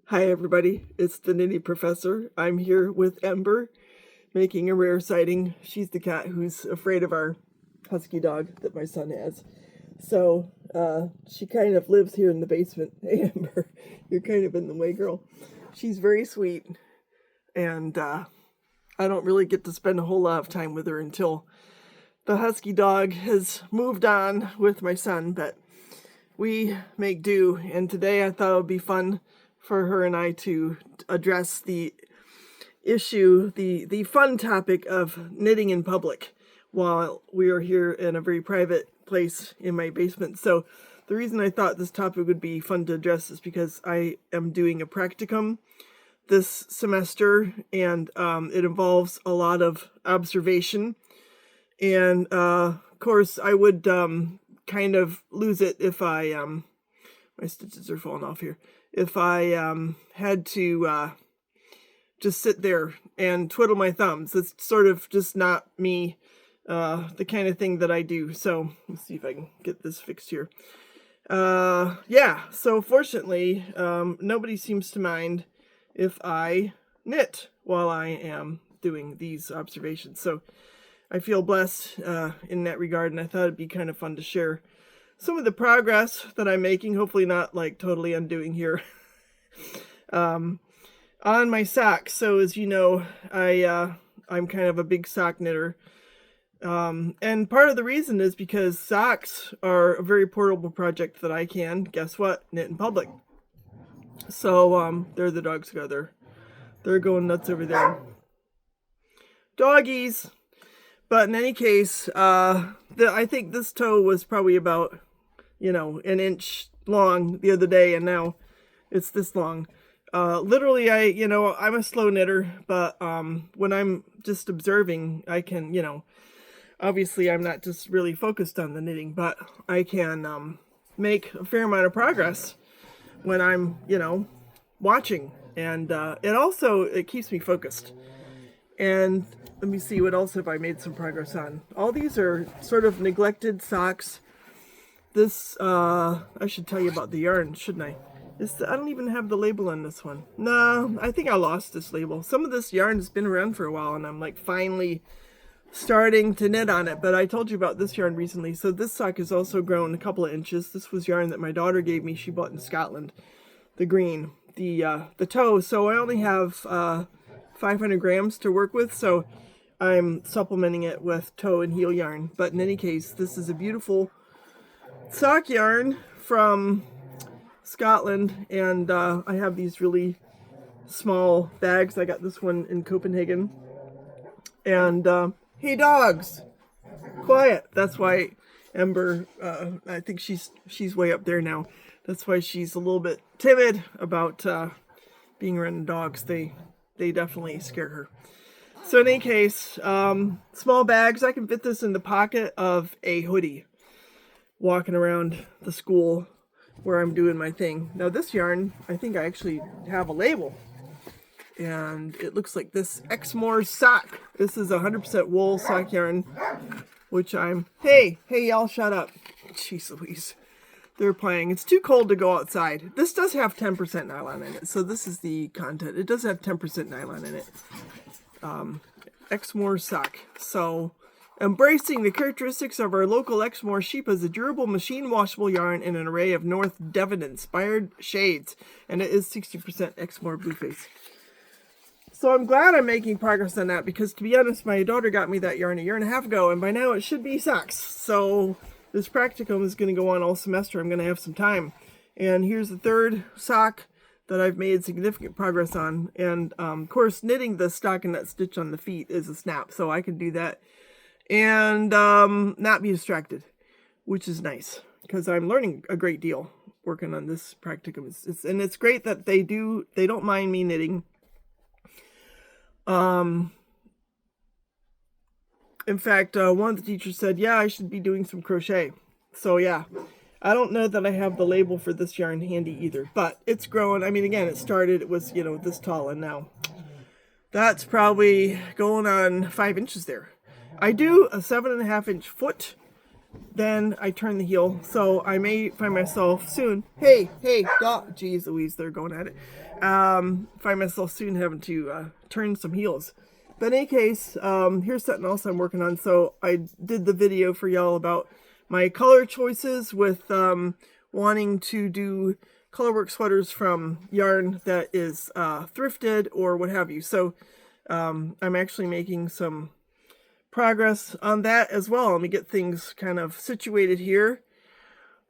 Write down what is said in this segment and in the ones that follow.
Hi everybody, it's the Nitty Professor. I'm here with Ember, making a rare sighting. She's the cat who's afraid of our husky dog that my son has. So, she kind of lives here in the basement. Hey Ember, you're kind of in the way, girl. She's very sweet, and I don't really get to spend a whole lot of time with her until the husky dog has moved on with my son, but we make do, and today I thought it would be fun for her and I to address the issue, the fun topic of knitting in public while we are here in a very private place in my basement. So the reason I thought this topic would be fun to address is because I am doing a practicum this semester, and it involves a lot of observation. And of course, I would kind of lose it if I my stitches are falling off here. If I had to just sit there and twiddle my thumbs. It's sort of just not me, the kind of thing that I do. So let's see if I can get this fixed here. Yeah, so fortunately, nobody seems to mind if I knit while I am doing these observations. So I feel blessed in that regard, and I thought it'd be kind of fun to share some of the progress that I'm making, hopefully not like totally undoing here, on my socks. So as you know, I'm kind of a big sock knitter. And part of the reason is because socks are a very portable project that I can, guess what, knit in public. So, there the dogs go. They're going nuts over there. Doggies! But in any case, I think this toe was probably about, an inch long the other day, and now it's this long. Literally, I'm a slow knitter, but when I'm just observing, I can, obviously I'm not just really focused on the knitting, but I can make a fair amount of progress when I'm, watching. And it keeps me focused. And let me see, what else have I made some progress on? All these are sort of neglected socks. This, I should tell you about the yarn, shouldn't I? I don't even have the label on this one. No, I think I lost this label. Some of this yarn has been around for a while, and I'm like finally starting to knit on it. But I told you about this yarn recently. So this sock has also grown a couple of inches. This was yarn that my daughter gave me. She bought in Scotland. The green, the toe. So I only have 500 grams to work with, so I'm supplementing it with toe and heel yarn. But in any case, this is a beautiful sock yarn from Scotland, and I have these really small bags. I got this one in Copenhagen. And hey dogs, quiet. That's why Ember, I think she's way up there now. That's why she's a little bit timid about being around dogs. They definitely scare her. So in any case, small bags. I can fit this in the pocket of a hoodie, walking around the school where I'm doing my thing. Now this yarn, I think I actually have a label, and it looks like this Exmoor sock. This is 100% wool sock yarn, which hey y'all shut up. Jeez Louise. They're playing. It's too cold to go outside. This does have 10% nylon in it. So this is the content. It does have 10% nylon in it. Exmoor sock. So embracing the characteristics of our local Exmoor sheep is a durable machine washable yarn in an array of North Devon inspired shades. And it is 60% Exmoor Blueface. So I'm glad I'm making progress on that, because to be honest, my daughter got me that yarn a year and a half ago, and by now it should be socks. So this practicum is going to go on all semester. I'm going to have some time. And here's the third sock that I've made significant progress on. And of course, knitting the stockinette stitch on the feet is a snap, so I can do that and not be distracted, which is nice, because I'm learning a great deal working on this practicum. And it's great that they don't mind me knitting. In fact, one of the teachers said, yeah, I should be doing some crochet. So yeah, I don't know that I have the label for this yarn handy either, but it's growing. I mean, again, it started, it was, this tall, and now that's probably going on 5 inches there. I do a 7.5 inch foot then I turn the heel. So I may find myself soon, hey, dog, geez Louise, they're going at it. Find myself soon having to turn some heels. But in any case, here's something else I'm working on. So I did the video for y'all about my color choices with wanting to do colorwork sweaters from yarn that is thrifted or what have you. So I'm actually making some progress on that as well. Let me get things kind of situated here.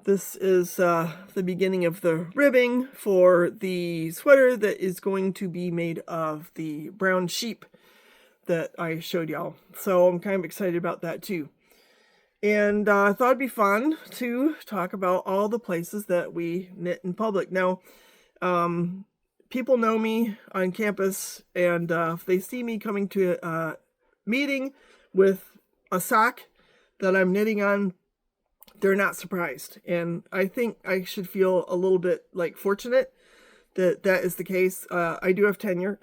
This is the beginning of the ribbing for the sweater that is going to be made of the brown sheep that I showed y'all. So I'm kind of excited about that too. And I thought it'd be fun to talk about all the places that we knit in public. Now, people know me on campus, and if they see me coming to a meeting with a sock that I'm knitting on, they're not surprised. And I think I should feel a little bit like fortunate that that is the case. I do have tenure.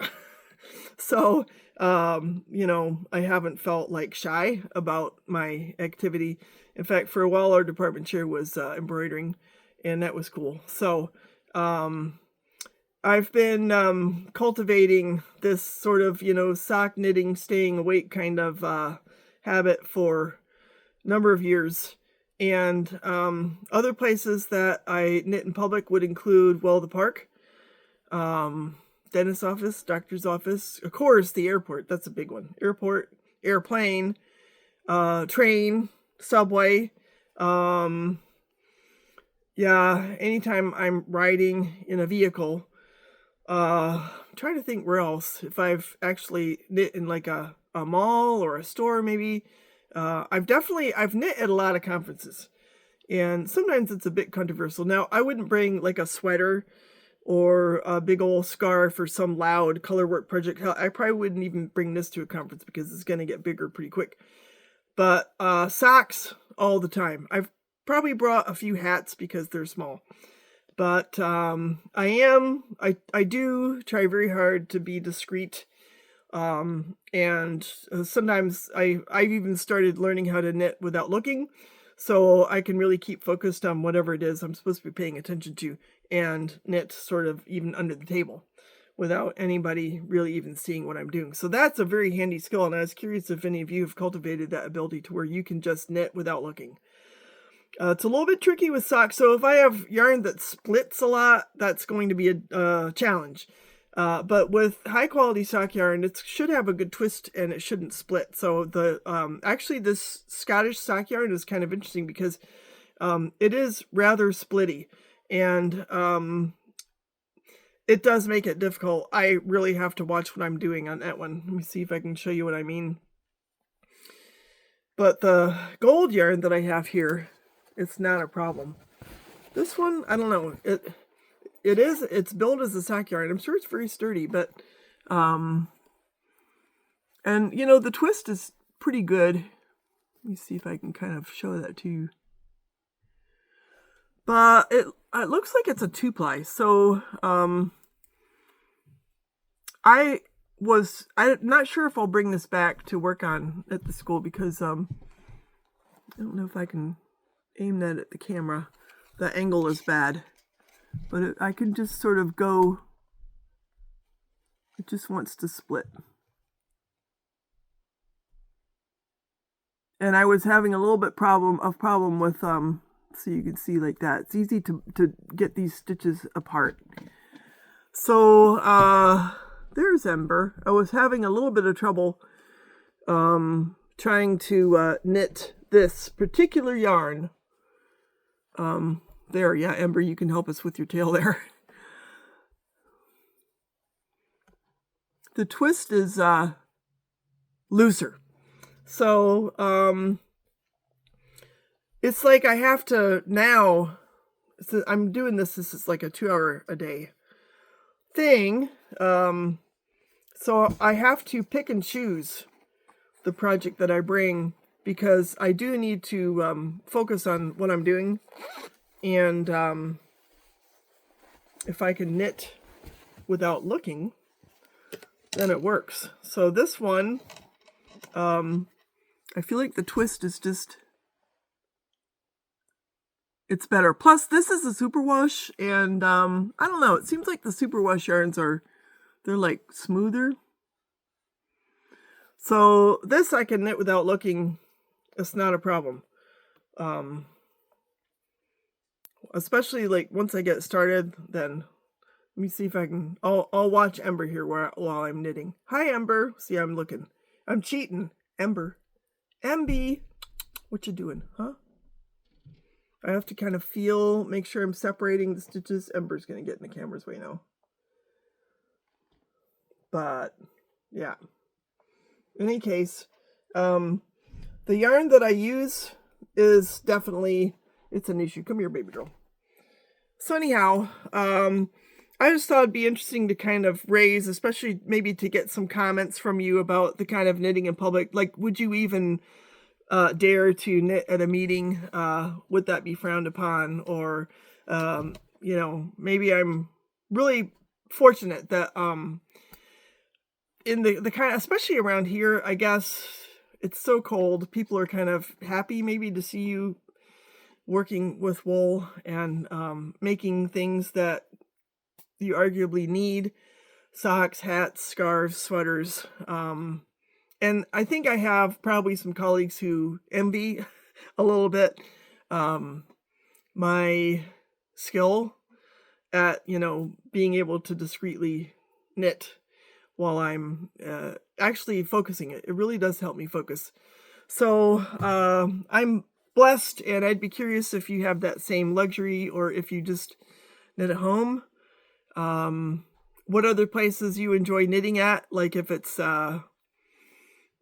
So, you know, I haven't felt like shy about my activity. In fact, for a while, our department chair was embroidering, and that was cool. So, I've been cultivating this sort of, you know, sock knitting, staying awake kind of habit for a number of years. And other places that I knit in public would include, well, the park, dentist's office, doctor's office, of course, the airport. That's a big one. Airport, airplane, train, subway. Yeah, anytime I'm riding in a vehicle. I'm trying to think where else. If I've actually knit in like a mall or a store, maybe. I've knit at a lot of conferences. And sometimes it's a bit controversial. Now, I wouldn't bring like a sweater or a big old scarf or some loud colorwork project. Hell, I probably wouldn't even bring this to a conference because it's going to get bigger pretty quick. But socks all the time. I've probably brought a few hats because they're small. But I do try very hard to be discreet. And sometimes I've even started learning how to knit without looking. So I can really keep focused on whatever it is I'm supposed to be paying attention to and knit sort of even under the table without anybody really even seeing what I'm doing. So that's a very handy skill. And I was curious if any of you have cultivated that ability to where you can just knit without looking. It's a little bit tricky with socks. So if I have yarn that splits a lot, that's going to be a challenge. But with high quality sock yarn, it should have a good twist and it shouldn't split. So the actually this Scottish sock yarn is kind of interesting because it is rather splitty, and it does make it difficult. I really have to watch what I'm doing on that one. Let me see if I can show you what I mean. But the gold yarn that I have here, it's not a problem. This one, I don't know. It's built as a sock yarn. I'm sure it's very sturdy, but and you know, the twist is pretty good. Let me see if I can kind of show that to you. But it looks like it's a 2-ply. So I'm not sure if I'll bring this back to work on at the school because I don't know if I can aim that at the camera. The angle is bad. But I can just sort of go, it just wants to split. And I was having a little bit problem with, so you can see like that. It's easy to get these stitches apart. So, there's Ember. I was having a little bit of trouble, trying to knit this particular yarn. There, yeah, Ember, you can help us with your tail there. The twist is looser. So it's like I have to now, so I'm doing this is like a 2-hour a day thing. So I have to pick and choose the project that I bring because I do need to focus on what I'm doing. And if I can knit without looking, then it works. So this one, I feel like the twist is just it's better. Plus, this is a superwash, and I don't know. It seems like the superwash yarns they're like smoother. So this I can knit without looking. It's not a problem. Especially like once I get started, then let me see if I can. I'll watch Ember here while I'm knitting. Hi, Ember. See, I'm looking. I'm cheating. Ember. Emby. What you doing, huh? I have to kind of make sure I'm separating the stitches. Ember's going to get in the camera's way now. But, yeah. In any case, the yarn that I use is definitely, it's an issue. Come here, baby girl. So anyhow, I just thought it'd be interesting to kind of raise, especially maybe to get some comments from you about the kind of knitting in public. Like, would you even dare to knit at a meeting? Would that be frowned upon? Or, you know, maybe I'm really fortunate that in the kind of, especially around here, I guess it's so cold. People are kind of happy maybe to see you working with wool and making things that you arguably need: socks, hats, scarves, sweaters. And I think I have probably some colleagues who envy a little bit my skill at, you know, being able to discreetly knit while I'm actually focusing it. It really does help me focus. So I'm blessed, and I'd be curious if you have that same luxury or if you just knit at home. What other places you enjoy knitting at? Like if it's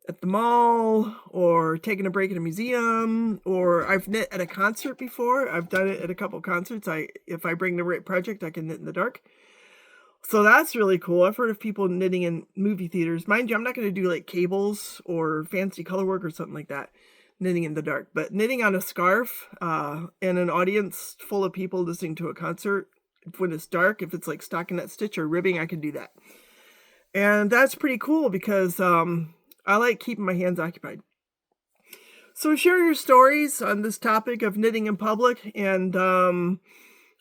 at the mall or taking a break at a museum, or I've knit at a concert before. I've done it at a couple concerts. If I bring the right project, I can knit in the dark. So that's really cool. I've heard of people knitting in movie theaters. Mind you, I'm not going to do like cables or fancy color work or something like that, knitting in the dark. But knitting on a scarf in an audience full of people listening to a concert when it's dark, if it's like stockinette stitch or ribbing, I can do that. And that's pretty cool because I like keeping my hands occupied. So share your stories on this topic of knitting in public. And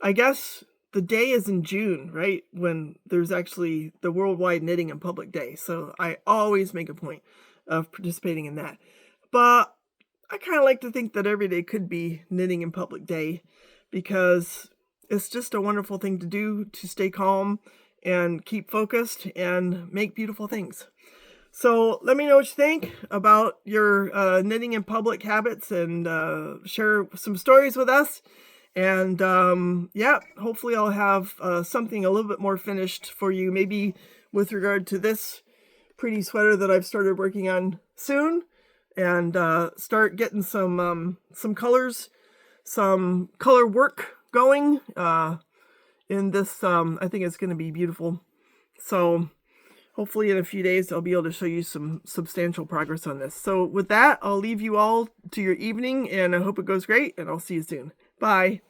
I guess the day is in June, right? When there's actually the Worldwide Knitting in Public Day. So I always make a point of participating in that. But I kind of like to think that every day could be Knitting in Public Day, because it's just a wonderful thing to do, to stay calm and keep focused and make beautiful things. So let me know what you think about your knitting in public habits, and share some stories with us. And yeah, hopefully I'll have something a little bit more finished for you, maybe with regard to this pretty sweater that I've started working on soon, and start getting some colors, some color work going in this. I think it's going to be beautiful. So hopefully in a few days I'll be able to show you some substantial progress on this. So with that, I'll leave you all to your evening, and I hope it goes great, and I'll see you soon. Bye.